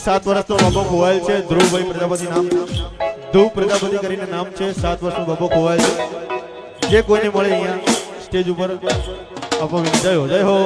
7 વર્ષનો બાબો ખોવાયેલ છે, ધ્રુવભાઈ પ્રજાપતિ નામ, ધ્રુવ પ્રજાપતિ કરીને નામ છે, 7 વર્ષનો બાબો ખોવાયેલ છે. જે કોઈને મળે અહીંયા સ્ટેજ ઉપર આપો જય હો જય હો.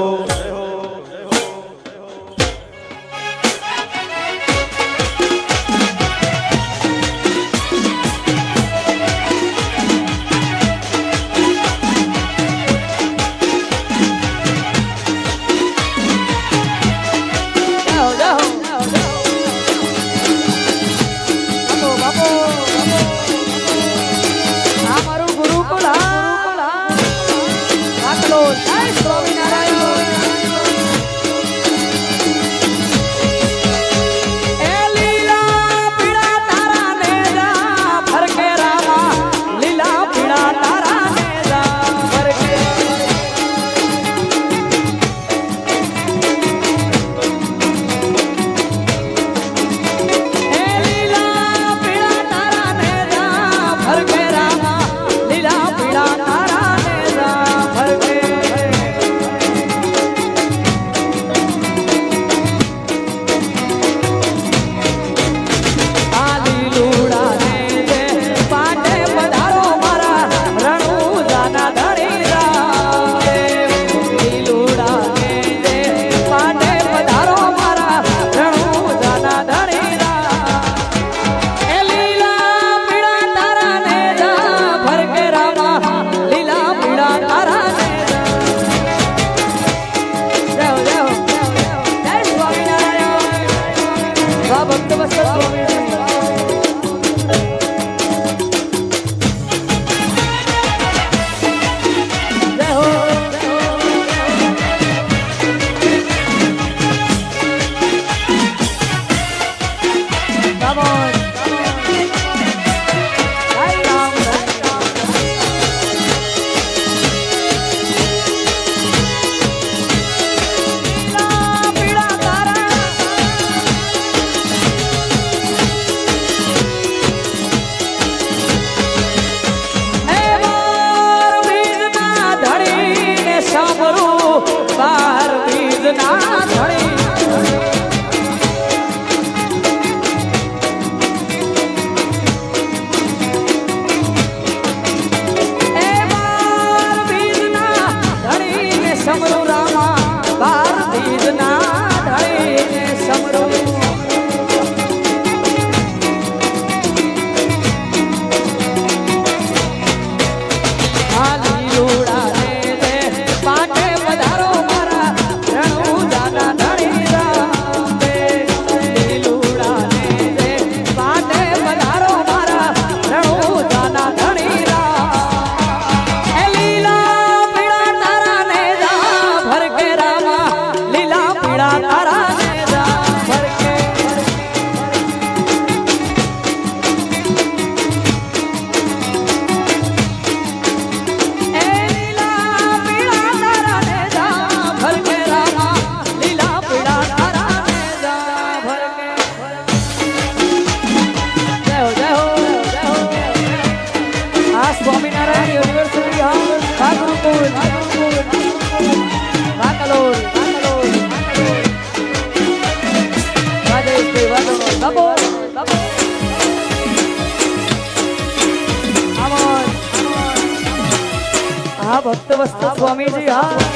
भक्त वस्तु स्वामी जी हाँ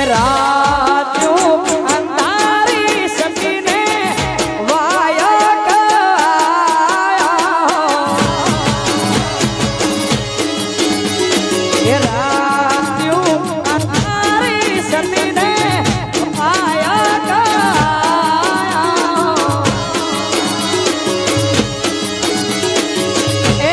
રાત્યું અંધારી સતીને વાયા ગયા. એ રાત્યું અંધારી સતીને વાયા ગયા. એ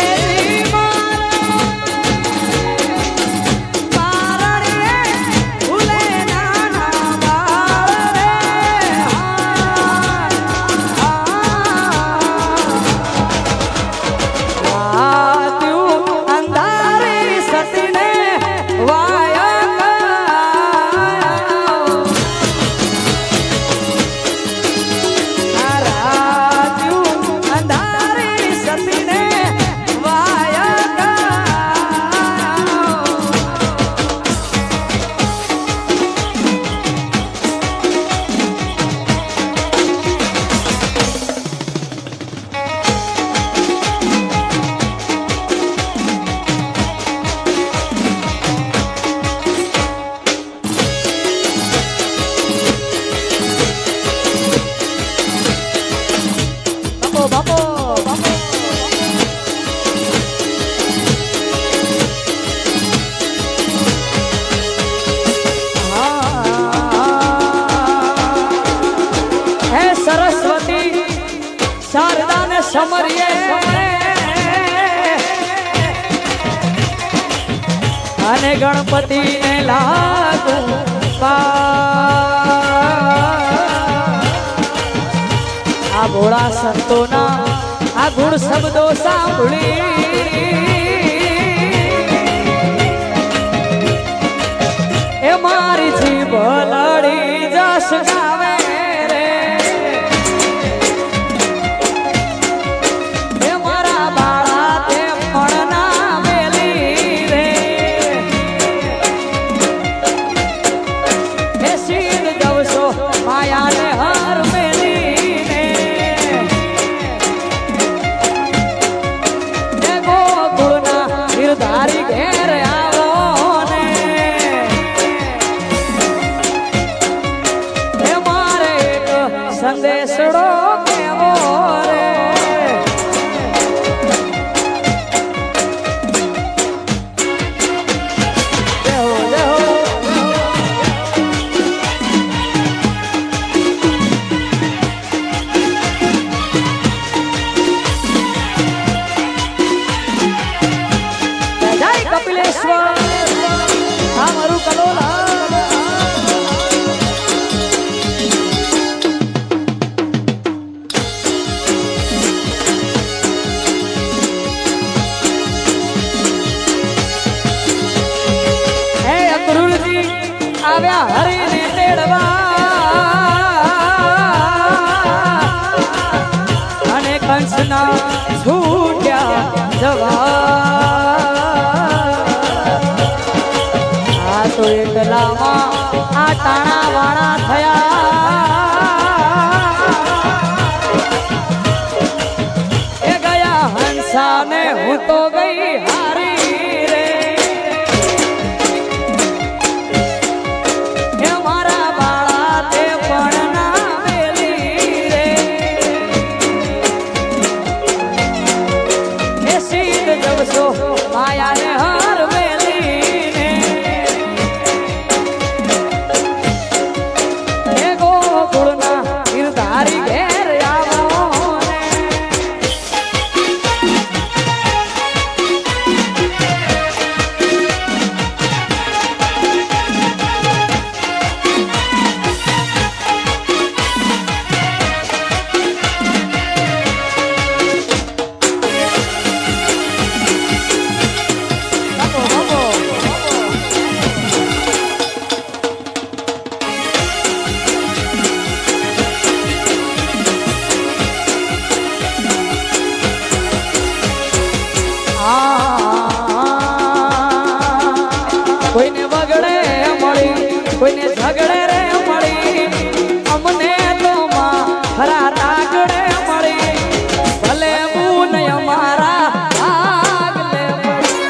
શારદાને સમરીએ અને ગણપતિને લાગુ આ ભોળા સંતોના આ ગુણ શબ્દો સાંભળી એ મારી જીભ લડી જસ ગાવે સંદેશડો કેવો રે દેહો દેહો જય કપિલેશ્વર આ મારું કલોલા આવ્યા હરીને તેડવા અને કંસના છૂટ્યા જવા આ તો એકલામાં આ ટાણા વાળા થયા એ ગયા હંસાને હું તો ગઈ હારી રે માયાને હર વેલીને એ ગોકુળના ગિરધારી ઘેર આવો કોઈને બગડે મળી કોઈને ઝગડે રે મળી અમને તો માં ખરા તાગડે મળી ભલે બુન અમારા આગલે મળી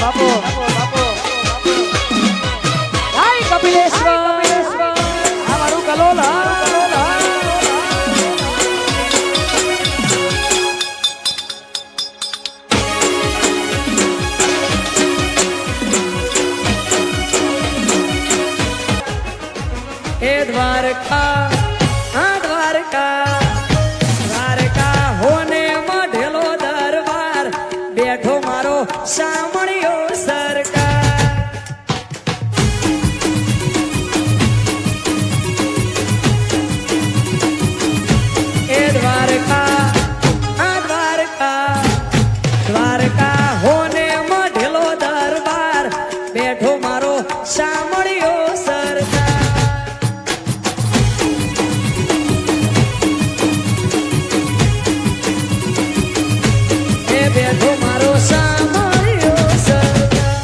બાપુ હાય કપિલેશ્વર આ મારું કલોલ એ દ્વારકા હા દ્વારકા દ્વારકા હોને મઢેલો દરબાર બેઠો મારો સામણિયો સરકાર એ દ્વારકા હા દ્વારકા દ્વારકા હોને મઢેલો દરબાર બેઠો મારો સામણિયો સરકાર બેઠો મારો સામળ્યો સરકાર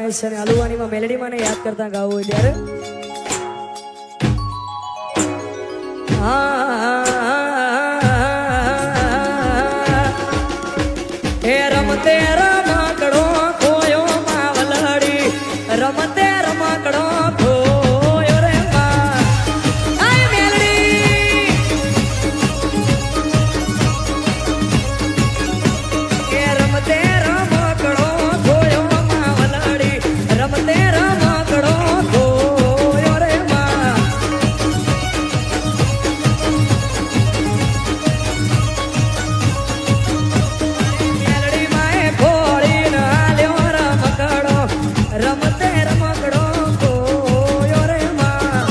ફરમાઈશ છે અને આલુવાનીમાં મેલેડીમાં ને યાદ કરતા ગાવું હોય ત્યારે હે રમતે રમકડો ખોયો માવલડી રમતે રમકડો ખોયો રે માં આય મેલડી હે રમતે રમકડો ખોયો માવલડી રમતે રમકડો ખોયો રે માં મેલડી માએ ખોળીને આલ્યો રમકડો રમતે રમકડો ખોયો રે માં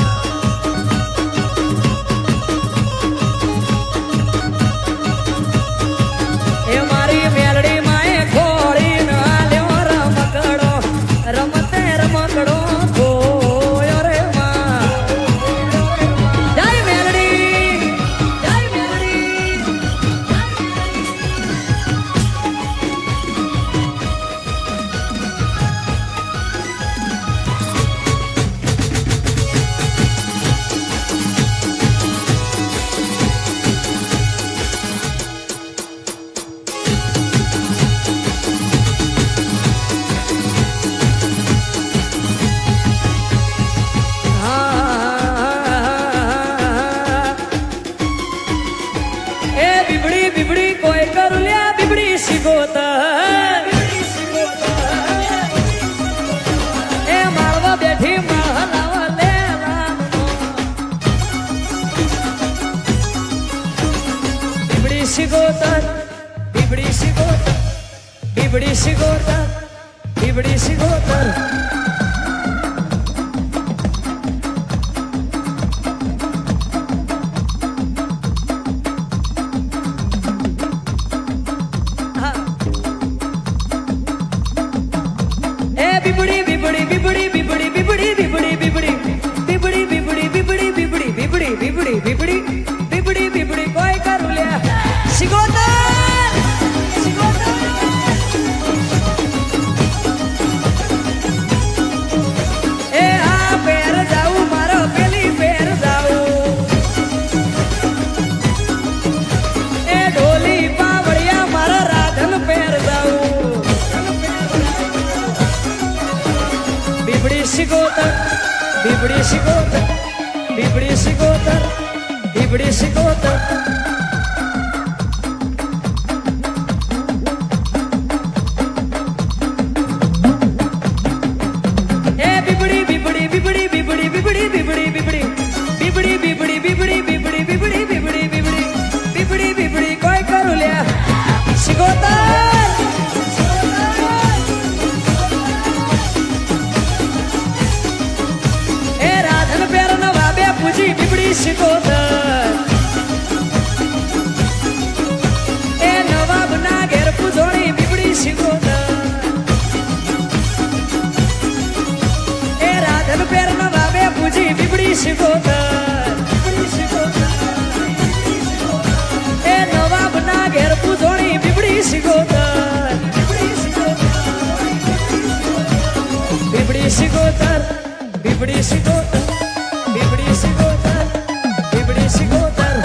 એ મારી મેલડી માએ ખોળીને આલ્યો રમકડો રમતે રમકડો ખોયો રે માં જય મેલડી જય મેલડી એ બીબડી બીબડી કોઈ કરું લ્યા બીબડી શીખોતા એ માળવા બેઠી માળવા લે બીબડી શીખોતા બીબડી શીખોતા બીબડી શીખોતા બીબડી શીખોતા એ બીબડી બીબડી બીબડી બીબડી બીબડી બીબડી બીબડી બીબડી બીબડી બીબડી બીબડી બીબડી બીબડી બીબડી બીબડી બીબડી કોઈ કરું લ્યા શિગોતર શિગોતર એ આ પેર જાઉં મારો પેલી પેર જાઉં એ ઢોલી પાવડિયા મારા રાધન પેર જાઉં બીબડી શિકોતર બીબડી શિકોતર બીબડી શિકોતર બીબડી શિકોતર એ બીબડી બીબડી બીબડી બીબડી બીબડી બીબડી બીબડી બીબડી બીબડી બીબડી બીબડી બીબડી બીબડી બીબડી બીબડી બીબડી કોઈ કરું લ્યા શિકોતર એ રાધન પેર નવા બે પૂજી બીબડી શિકોતર એ નવાબ ના ઘેર પૂજોણી બીબડી શિકોતર એ રાધન પેર નવા બે પૂજી બીબડી શિકોતર એ નવાબ ના ઘેર પૂજોણી બીબડી શિકોતર બીબડી શિકોતર બીબડી શિકોતર બીબડી શિકોતર બીબડી શિકોતર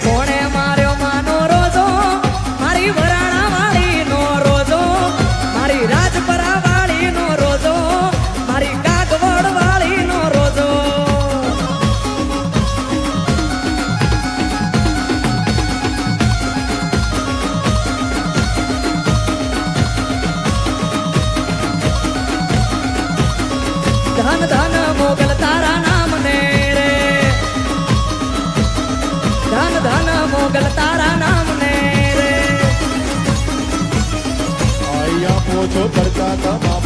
કોણે માર્યો માનો રોજો મારી વરાણા વાળી નો રોજો મારી રાજપરા વાળી નો રોજો મારી કાગવડ વાળી નો રોજો ધન ધન મોગલ તારા નામ ને રે ધન ધન મોગલ તારા નામ ને રે આયા પોછો કરતા તમા